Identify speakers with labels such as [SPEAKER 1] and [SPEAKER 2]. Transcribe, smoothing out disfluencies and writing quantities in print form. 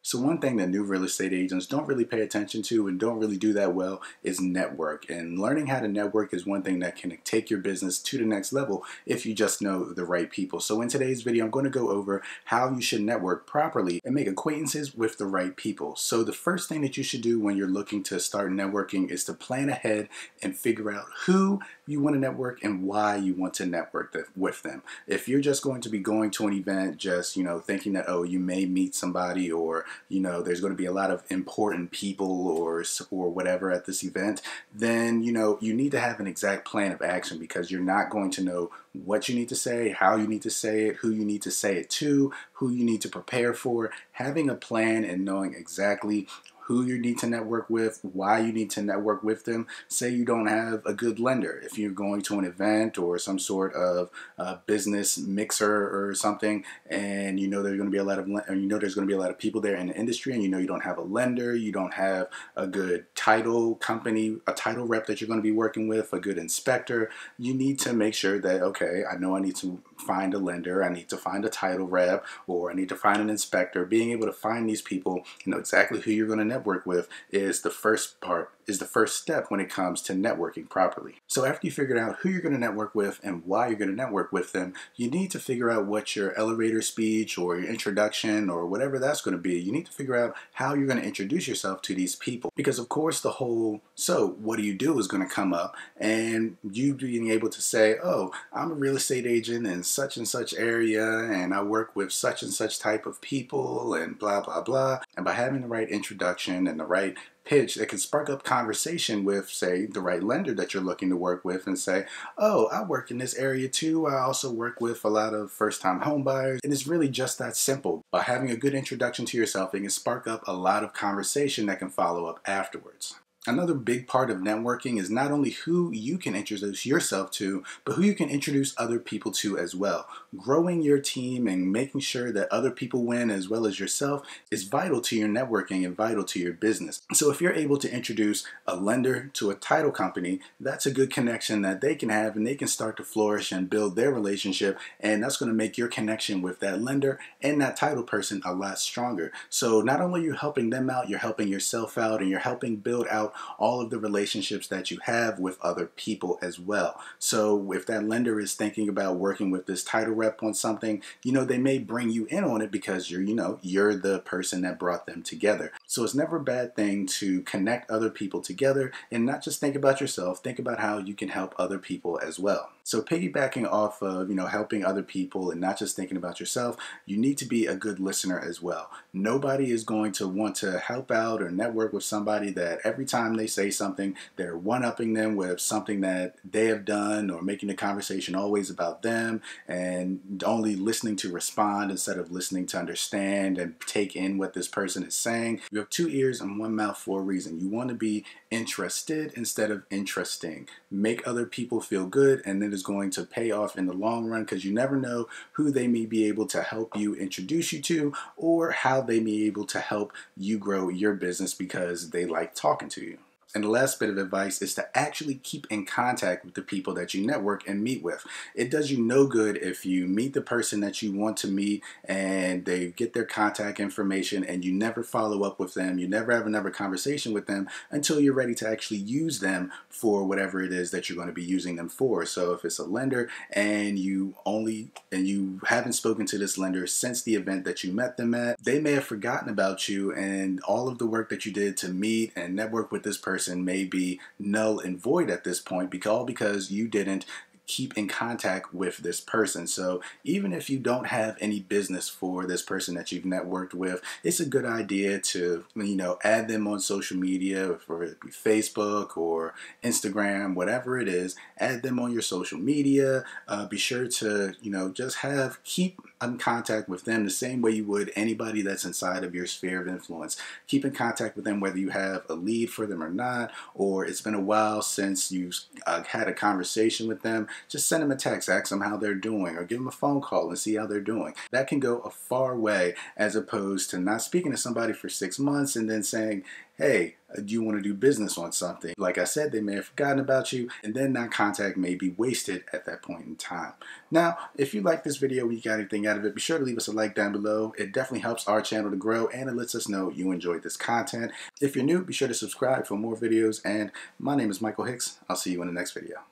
[SPEAKER 1] So one thing that new real estate agents don't really pay attention to and don't really do that well is network. And learning how to network is one thing that can take your business to the next level if you just know the right people. So in today's video, I'm going to go over how you should network properly and make acquaintances with the right people. So the first thing that you should do when you're looking to start networking is to plan ahead and figure out who you want to network and why you want to network with them. If you're just going to be going to an event just, thinking that, oh, you may meet somebody, or there's going to be a lot of important people or whatever at this event, then you need to have an exact plan of action, because you're not going to know what you need to say, how you need to say it, who you need to say it to, who you need to prepare for. Having a plan and knowing exactly who you need to network with, why you need to network with them. Say you don't have a good lender. If you're going to an event or some sort of business mixer or something, and there's going to be a lot of there's going to be a lot of people there in the industry, and you don't have a lender, you don't have a good title company, a title rep that you're going to be working with, a good inspector. You need to make sure that, okay, I know I need to find a lender, I need to find a title rep, or I need to find an inspector. Being able to find these people, know exactly who you're going to network with is the first step when it comes to networking properly. So after you figured out who you're going to network with and why you're going to network with them, you need to figure out what your elevator speech or your introduction or whatever that's going to be. You need to figure out how you're going to introduce yourself to these people, because of course the whole "so what do you do" is going to come up, and you being able to say, oh, I'm a real estate agent in such and such area, and I work with such and such type of people, and blah blah blah. And by having the right introduction and the right pitch, that can spark up conversation with, say, the right lender that you're looking to work with, and say, oh, I work in this area too. I also work with a lot of first-time home buyers. And it's really just that simple. By having a good introduction to yourself, it can spark up a lot of conversation that can follow up afterwards. Another big part of networking is not only who you can introduce yourself to, but who you can introduce other people to as well. Growing your team and making sure that other people win as well as yourself is vital to your networking and vital to your business. So if you're able to introduce a lender to a title company, that's a good connection that they can have, and they can start to flourish and build their relationship, and that's going to make your connection with that lender and that title person a lot stronger. So not only are you helping them out, you're helping yourself out, and you're helping build out all of the relationships that you have with other people as well. So if that lender is thinking about working with this title rep on something, they may bring you in on it because you're the person that brought them together. So it's never a bad thing to connect other people together and not just think about yourself, think about how you can help other people as well. So piggybacking off of, helping other people and not just thinking about yourself, you need to be a good listener as well. Nobody is going to want to help out or network with somebody that every time they say something, they're one-upping them with something that they have done, or making the conversation always about them and only listening to respond instead of listening to understand and take in what this person is saying. You have two ears and one mouth for a reason. You want to be interested instead of interesting. Make other people feel good, and then it's going to pay off in the long run, because you never know who they may be able to help you introduce you to, or how they may be able to help you grow your business because they like talking to you. And the last bit of advice is to actually keep in contact with the people that you network and meet with. It does you no good if you meet the person that you want to meet and they get their contact information and you never follow up with them, you never have another conversation with them until you're ready to actually use them for whatever it is that you're going to be using them for. So if it's a lender and you haven't spoken to this lender since the event that you met them at, they may have forgotten about you, and all of the work that you did to meet and network with this person may be null and void at this point, because you didn't keep in contact with this person. So even if you don't have any business for this person that you've networked with, it's a good idea to, add them on social media, whether it be Facebook or Instagram, whatever it is. Add them on your social media. Be sure to, just keep in contact with them the same way you would anybody that's inside of your sphere of influence. Keep in contact with them whether you have a lead for them or not, or it's been a while since you've had a conversation with them. Just send them a text, ask them how they're doing, or give them a phone call and see how they're doing. That can go a far way, as opposed to not speaking to somebody for 6 months and then saying, hey, you want to do business on something. Like I said, they may have forgotten about you, and then that contact may be wasted at that point in time. Now, if you like this video, you got anything out of it, be sure to leave us a like down below. It definitely helps our channel to grow, and it lets us know you enjoyed this content. If you're new, be sure to subscribe for more videos, and my name is Michael Hicks. I'll see you in the next video.